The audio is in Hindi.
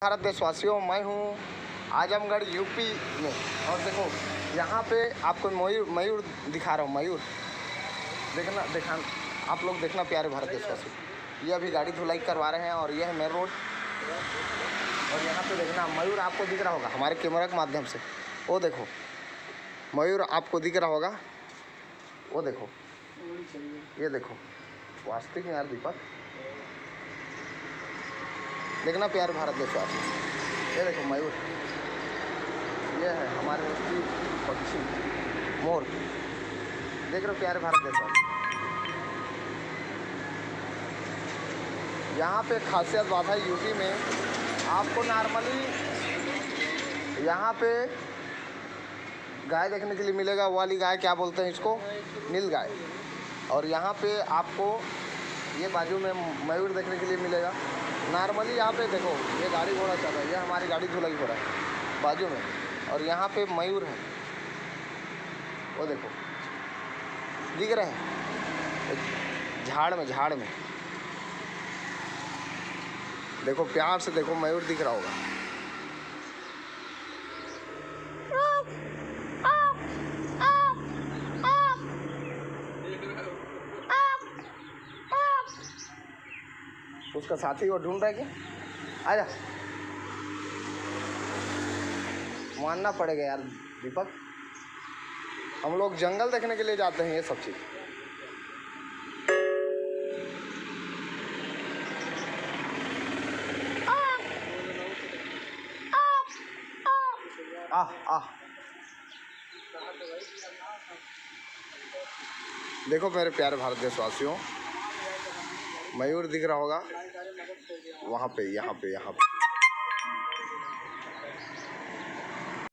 भारत देशवासियों, मैं हूँ आजमगढ़ यूपी में। और देखो यहाँ पे आपको मयूर दिखा रहा हूँ। मयूर देखना आप लोग देखना प्यारे भारत देशवासियों। ये अभी गाड़ी धुलाई करवा रहे हैं और यह है मेन रोड। और यहाँ पे देखना मयूर आपको दिख रहा होगा हमारे कैमरा के माध्यम से। वो देखो मयूर आपको दिख रहा होगा, वो देखो, ये देखो वास्तविक में यार दीपक, देखना प्यारे भारत देशवासी। ये देखो मयूर, ये है हमारे राष्ट्रीय पक्षी मोर। देख रहे हो प्यारे भारत देशवासी। यहाँ पे खासियत बात है यूपी में, आपको नॉर्मली यहाँ पे गाय देखने के लिए मिलेगा। वो वाली गाय क्या बोलते हैं इसको, नील गाय। और यहाँ पे आपको ये बाजू में मयूर देखने के लिए मिलेगा। नॉर्मली यहाँ पे देखो ये गाड़ी घोड़ा चल रहा है, ये हमारी गाड़ी धुलाई हो रहा है बाजू में। और यहाँ पे मयूर है, वो देखो दिख रहे हैं झाड़ में देखो, प्यार से देखो मयूर दिख रहा होगा। उसका साथी वो ढूंढ रहा है क्या? आजा, मानना पड़ेगा यार दीपक, हम लोग जंगल देखने के लिए जाते हैं ये सब चीज। देखो मेरे प्यारे भारत देशवासियों, मयूर दिख रहा होगा वहाँ पे, यहाँ पे